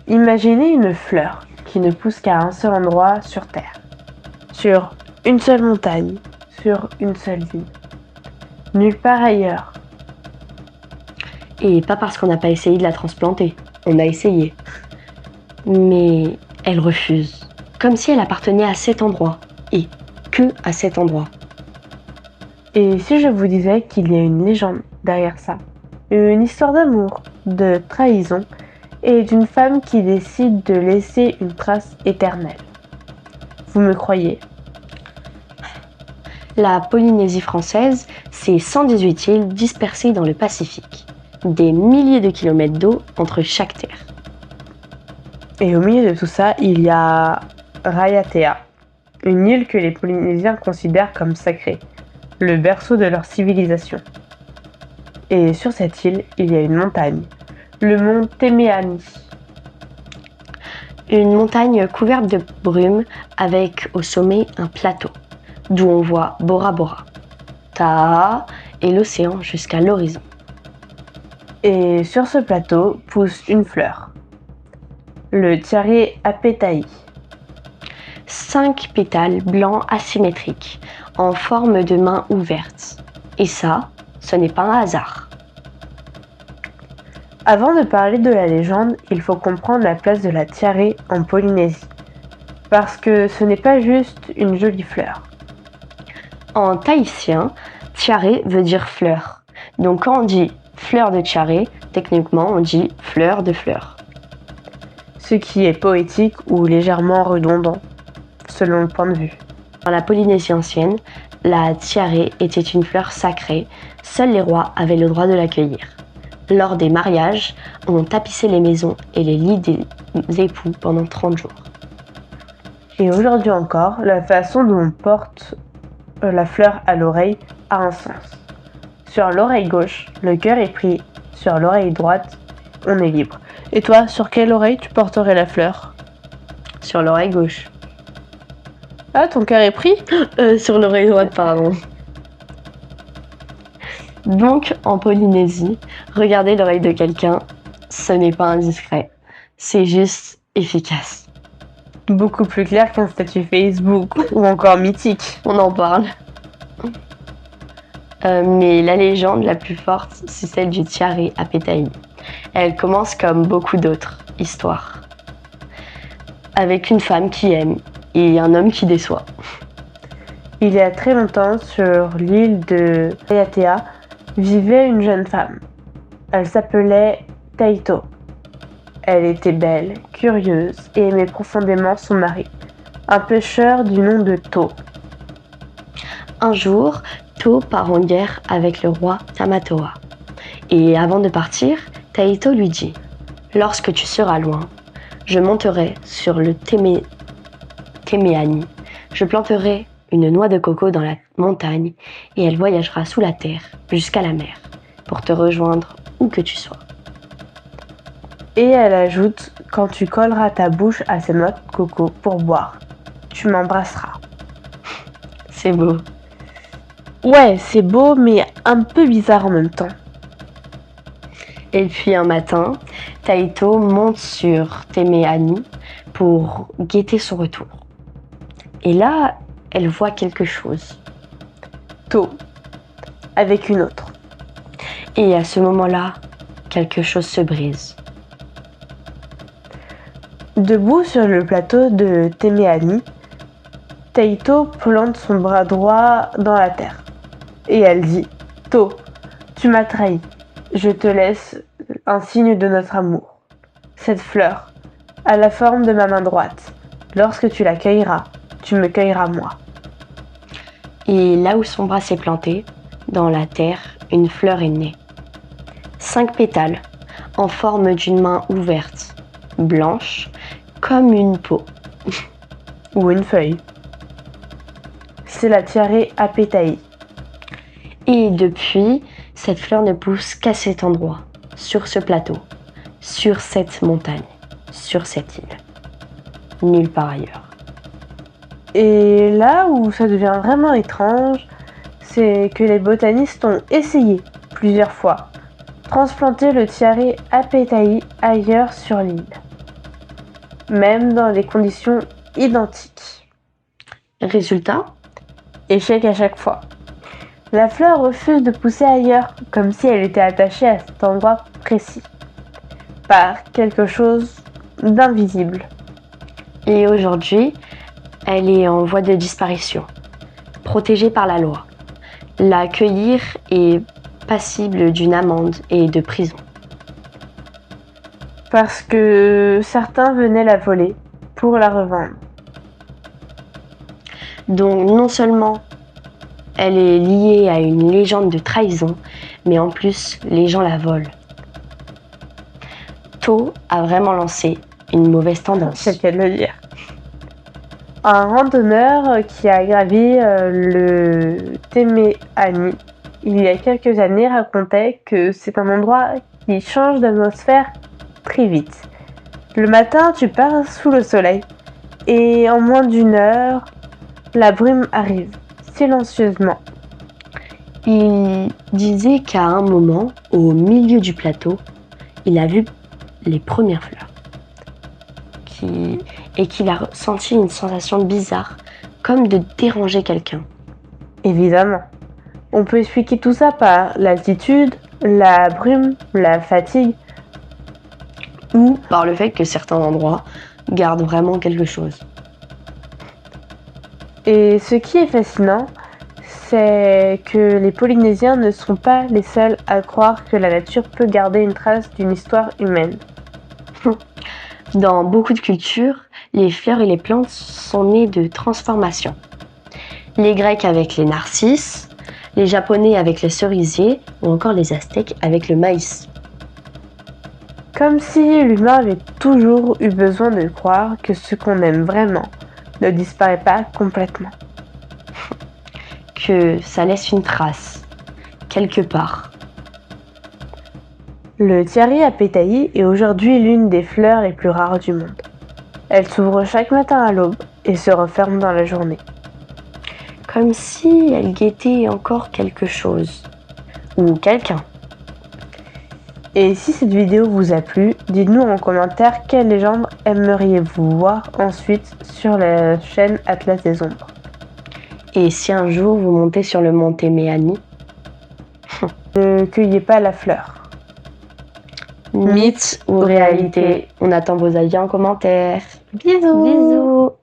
Imaginez une fleur qui ne pousse qu'à un seul endroit sur Terre, sur une seule montagne, sur une seule ville, nulle part ailleurs. Et pas parce qu'on n'a pas essayé de la transplanter, on a essayé. Mais elle refuse, comme si elle appartenait à cet endroit, et que à cet endroit. Et si je vous disais qu'il y a une légende derrière ça, une histoire d'amour, de trahison, et d'une femme qui décide de laisser une trace éternelle. Vous me croyez ? La Polynésie française, c'est 118 îles dispersées dans le Pacifique. Des milliers de kilomètres d'eau entre chaque terre. Et au milieu de tout ça, il y a Raiatea, une île que les Polynésiens considèrent comme sacrée, le berceau de leur civilisation. Et sur cette île, il y a une montagne, le mont Temeani. Une montagne couverte de brume avec au sommet un plateau, d'où on voit Bora Bora, Taha et l'océan jusqu'à l'horizon. Et sur ce plateau pousse une fleur, le Tiare Apetai. 5 pétales blancs asymétriques, en forme de main ouverte. Et ça, ce n'est pas un hasard. Avant de parler de la légende, il faut comprendre la place de la tiare en Polynésie. Parce que ce n'est pas juste une jolie fleur. En tahitien, tiare veut dire fleur. Donc quand on dit fleur de tiare, techniquement on dit fleur de fleur. Ce qui est poétique ou légèrement redondant, selon le point de vue. Dans la Polynésie ancienne, la tiare était une fleur sacrée. Seuls les rois avaient le droit de l'accueillir. Lors des mariages, on tapissait les maisons et les lits des époux pendant 30 jours. Et aujourd'hui encore, la façon dont on porte la fleur à l'oreille a un sens. Sur l'oreille gauche, le cœur est pris. Sur l'oreille droite, on est libre. Et toi, sur quelle oreille tu porterais la fleur ? Sur l'oreille gauche. Ah, ton cœur est pris ? Sur l'oreille droite, pardon. Donc, en Polynésie, regarder l'oreille de quelqu'un, ce n'est pas indiscret. C'est juste efficace. Beaucoup plus clair qu'un statut Facebook ou encore mythique. On en parle. Mais la légende la plus forte, c'est celle du Tiare Apetai. Elle commence comme beaucoup d'autres histoires. Avec une femme qui aime et un homme qui déçoit. Il y a très longtemps, sur l'île de Raiatea, vivait une jeune femme. Elle s'appelait Taito. Elle était belle, curieuse et aimait profondément son mari, un pêcheur du nom de To. Un jour, To part en guerre avec le roi Tamatoa. Et avant de partir, Taito lui dit « Lorsque tu seras loin, je monterai sur le Temeani. Je planterai une noix de coco dans la montagne et elle voyagera sous la terre jusqu'à la mer pour te rejoindre où que tu sois. » Et elle ajoute « Quand tu colleras ta bouche à ces noix de coco pour boire, tu m'embrasseras. » C'est beau. Ouais, c'est beau, mais un peu bizarre en même temps. Et puis un matin, Taito monte sur Temeani pour guetter son retour. Et là, elle voit quelque chose. To, avec une autre. Et à ce moment-là, quelque chose se brise. Debout sur le plateau de Temeani, Taito plante son bras droit dans la terre. Et elle dit « To, tu m'as trahi. Je te laisse un signe de notre amour. Cette fleur, à la forme de ma main droite. Lorsque tu la cueilleras, tu me cueilleras moi. » Et là où son bras s'est planté, dans la terre, une fleur est née. 5 pétales, en forme d'une main ouverte, blanche, comme une peau. Ou une feuille. C'est la Tiare Apetai. Et depuis, cette fleur ne pousse qu'à cet endroit, sur ce plateau, sur cette montagne, sur cette île. nulle part ailleurs. Et là où ça devient vraiment étrange, c'est que les botanistes ont essayé plusieurs fois transplanter le tiare apetae ailleurs sur l'île, même dans des conditions identiques. Résultat, Échec à chaque fois. La fleur refuse de pousser ailleurs, comme si elle était attachée à cet endroit précis, par quelque chose d'invisible. et aujourd'hui, elle est en voie de disparition, protégée par la loi. La cueillir est passible d'une amende et de prison. Parce que certains venaient la voler pour la revendre. Donc non seulement elle est liée à une légende de trahison, mais en plus les gens la volent. To a vraiment lancé une mauvaise tendance. C'est le cas de le dire. Un randonneur qui a gravi le Temeani il y a quelques années racontait que c'est un endroit qui change d'atmosphère très vite. Le matin, tu pars sous le soleil et en moins d'une heure, la brume arrive silencieusement. Il disait qu'à un moment, au milieu du plateau, il a vu les premières fleurs. Et qu'il a ressenti une sensation bizarre, comme de déranger quelqu'un. Évidemment. On peut expliquer tout ça par l'altitude, la brume, la fatigue. Ou par le fait que certains endroits gardent vraiment quelque chose. Et ce qui est fascinant, c'est que les Polynésiens ne sont pas les seuls à croire que la nature peut garder une trace d'une histoire humaine. Dans beaucoup de cultures, les fleurs et les plantes sont nées de transformations. Les Grecs avec les narcisses, les Japonais avec les cerisiers ou encore les Aztèques avec le maïs. Comme si l'humain avait toujours eu besoin de croire que ce qu'on aime vraiment ne disparaît pas complètement. Que ça laisse une trace, quelque part. Le tiare apetae est aujourd'hui l'une des fleurs les plus rares du monde. Elle s'ouvre chaque matin à l'aube et se referme dans la journée. Comme si elle guettait encore quelque chose. Ou quelqu'un. Et si cette vidéo vous a plu, dites-nous en commentaire quelle légende aimeriez-vous voir ensuite sur la chaîne Atlas des Ombres. Et si un jour vous montez sur le mont Temeani, ne cueillez pas la fleur. Mythe ou réalité, on attend vos avis en commentaire. Bisous. Bisous.